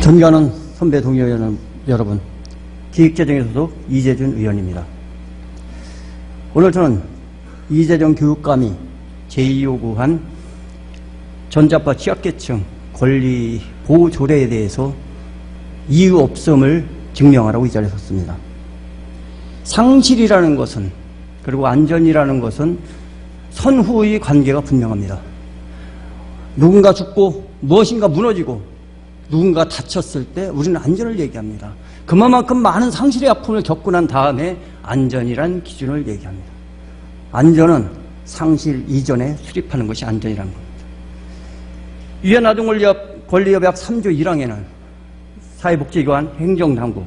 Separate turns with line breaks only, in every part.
존경하는 선배 동료 여러분, 기획재정의 소속 이재준 의원입니다. 오늘 저는 이재정 교육감이 제2요구한 전자파 취약계층 권리 보호 조례에 대해서 이유 없음을 증명하라고 이 자리에 섰습니다. 상실이라는 것은, 그리고 안전이라는 것은 선후의 관계가 분명합니다. 누군가 죽고 무엇인가 무너지고 누군가 다쳤을 때 우리는 안전을 얘기합니다. 그만큼 많은 상실의 아픔을 겪고 난 다음에 안전이란 기준을 얘기합니다. 안전은 상실 이전에 수립하는 것이 안전이라는 겁니다. 유엔 아동권리협약 3조 1항에는 사회복지기관, 행정당국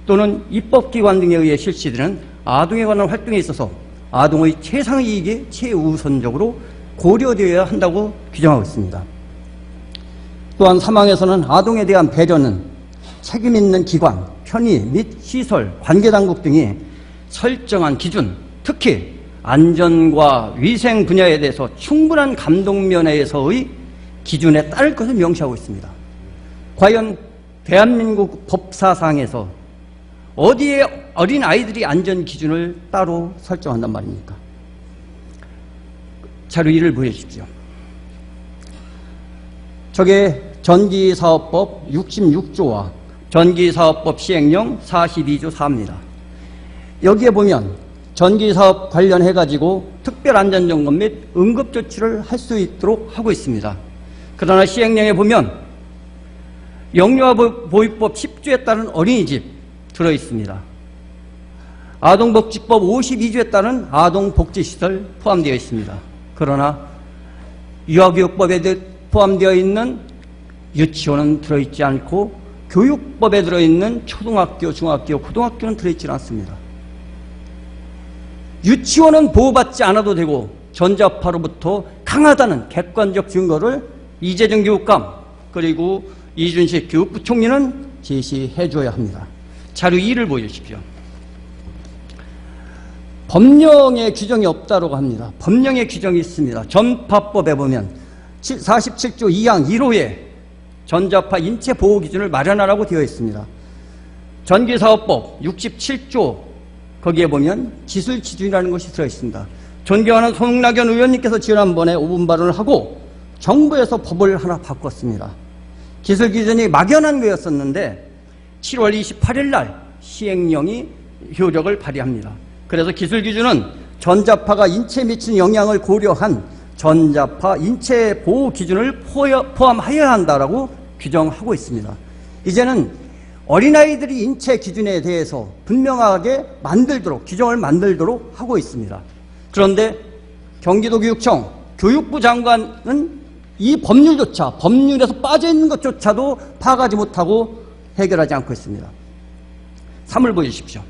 또는 입법기관 등에 의해 실시되는 아동에 관한 활동에 있어서 아동의 최상의 이익이 최우선적으로 고려되어야 한다고 규정하고 있습니다. 또한 사망에서는 아동에 대한 배려는 책임 있는 기관, 편의 및 시설, 관계당국 등이 설정한 기준, 특히 안전과 위생 분야에 대해서 충분한 감독면에서의 기준에 따를 것을 명시하고 있습니다. 과연 대한민국 법사상에서 어디에 어린 아이들이 안전 기준을 따로 설정한단 말입니까? 자료 1을 보여주십시오. 저게 전기사업법 66조와 전기사업법 시행령 42조 4입니다. 여기에 보면 전기사업 관련해가지고 특별안전점검 및 응급조치를 할 수 있도록 하고 있습니다. 그러나 시행령에 보면 영유아보호법 10조에 따른 어린이집 들어있습니다. 아동복지법 52조에 따른 아동복지시설 포함되어 있습니다. 그러나 유아교육법에 포함되어 있는 유치원은 들어있지 않고 교육법에 들어있는 초등학교, 중학교, 고등학교는 들어있지 않습니다. 유치원은 보호받지 않아도 되고 전자파로부터 강하다는 객관적 증거를 이재정 교육감 그리고 이준식 교육부총리는 제시해 줘야 합니다. 자료 2를 보여주십시오. 법령에 규정이 없다고 합니다. 법령에 규정이 있습니다. 전파법에 보면 47조 2항 1호에 전자파 인체 보호 기준을 마련하라고 되어 있습니다. 전기사업법 67조 거기에 보면 기술 기준이라는 것이 들어 있습니다. 존경하는 송낙연 의원님께서 지난번에 5분 발언을 하고 정부에서 법을 하나 바꿨습니다. 기술 기준이 막연한 거였었는데 7월 28일 날 시행령이 효력을 발휘합니다. 그래서 기술 기준은 전자파가 인체에 미치는 영향을 고려한 전자파 인체 보호 기준을 포함하여야 한다라고 규정하고 있습니다. 이제는 어린아이들이 인체 기준에 대해서 분명하게 만들도록, 규정을 만들도록 하고 있습니다. 그런데 경기도교육청 교육부 장관은 이 법률조차, 법률에서 빠져있는 것조차도 파악하지 못하고 해결하지 않고 있습니다. 3을 보여주십시오.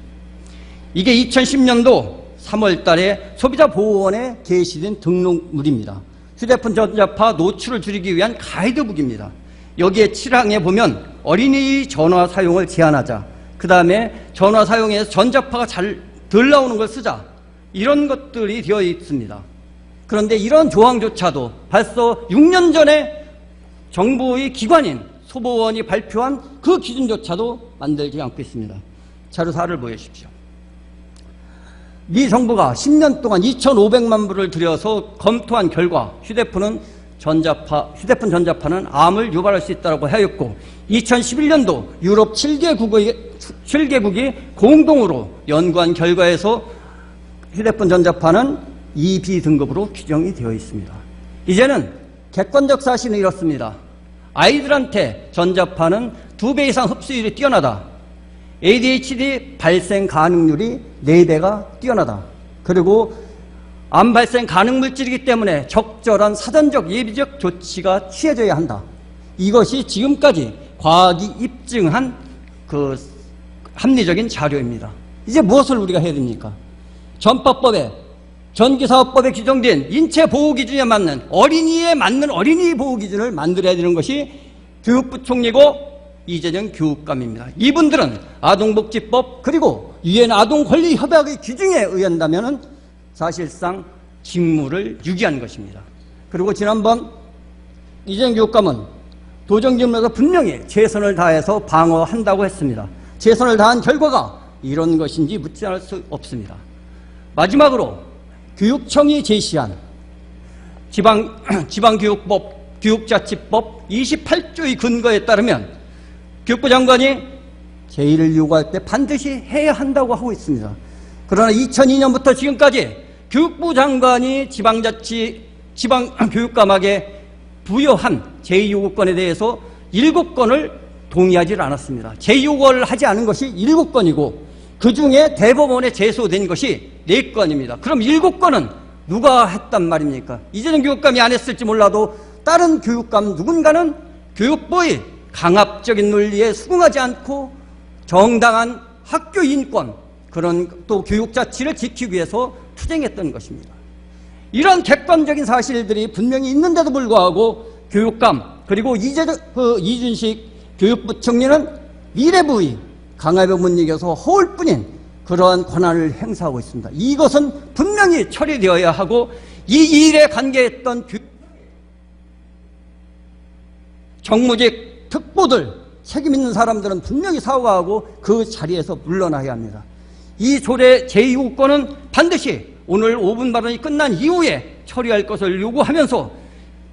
이게 2010년도 3월 달에 소비자보호원에 게시된 등록물입니다. 휴대폰 전자파 노출을 줄이기 위한 가이드북입니다. 여기에 7항에 보면 어린이 전화 사용을 제한하자, 그 다음에 전화 사용해서 전자파가 잘 덜 나오는 걸 쓰자, 이런 것들이 되어 있습니다. 그런데 이런 조항조차도 벌써 6년 전에 정부의 기관인 소보원이 발표한 그 기준조차도 만들지 않고 있습니다. 자료 4를 보여주십시오. 미 정부가 10년 동안 2,500만 불을 들여서 검토한 결과 휴대폰 전자파는 암을 유발할 수 있다고 하였고 2011년도 유럽 7개국이 공동으로 연구한 결과에서 휴대폰 전자파는 2B 등급으로 규정이 되어 있습니다. 이제는 객관적 사실은 이렇습니다. 아이들한테 전자파는 2배 이상 흡수율이 뛰어나다. ADHD 발생 가능률이 4배가 뛰어나다. 그리고 암 발생 가능 물질이기 때문에 적절한 사전적 예비적 조치가 취해져야 한다. 이것이 지금까지 과학이 입증한 그 합리적인 자료입니다. 이제 무엇을 우리가 해야 됩니까? 전파법에, 전기사업법에 규정된 인체 보호 기준에 맞는 어린이에 맞는 어린이 보호 기준을 만들어야 되는 것이 교육부총리고 이재정 교육감입니다. 이분들은 아동복지법 그리고 유엔 아동권리협약의 규정에 의한다면 사실상 직무를 유기한 것입니다. 그리고 지난번 이재정 교육감은 도정지검에서 분명히 최선을 다해서 방어한다고 했습니다. 최선을 다한 결과가 이런 것인지 묻지 않을 수 없습니다. 마지막으로 교육청이 제시한 지방교육법, 교육자치법 28조의 근거에 따르면 교육부 장관이 제의를 요구할 때 반드시 해야 한다고 하고 있습니다. 그러나 2002년부터 지금까지 교육부 장관이 지방교육감에게 부여한 제의요구권에 대해서 7건을 동의하지 않았습니다. 제의요구를 하지 않은 것이 7건이고 그 중에 대법원에 제소된 것이 4건입니다. 그럼 7건은 누가 했단 말입니까? 이재정 교육감이 안 했을지 몰라도 다른 교육감 누군가는 교육부의 강압적인 논리에 수긍하지 않고 정당한 학교 인권, 그런 또 교육자치를 지키기 위해서 투쟁했던 것입니다. 이런 객관적인 사실들이 분명히 있는데도 불구하고 교육감 그리고 이준식 교육부총리는 미래부의 강압에 못 이겨서 허울 뿐인 그러한 권한을 행사하고 있습니다. 이것은 분명히 처리되어야 하고 이 일에 관계했던 정무직 특보들 책임 있는 사람들은 분명히 사과하고 그 자리에서 물러나야 합니다. 이 조례 제2호권은 반드시 오늘 5분 발언이 끝난 이후에 처리할 것을 요구하면서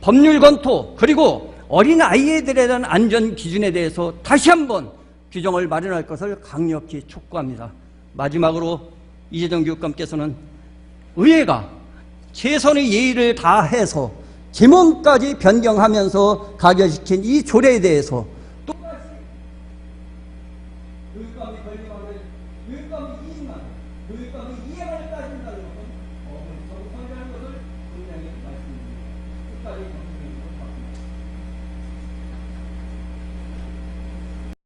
법률 검토 그리고 어린아이들에 대한 안전 기준에 대해서 다시 한번 규정을 마련할 것을 강력히 촉구합니다. 마지막으로 이재정 교육감께서는 의회가 최선의 예의를 다해서 제목까지 변경하면서 가결시킨 이 조례에 대해서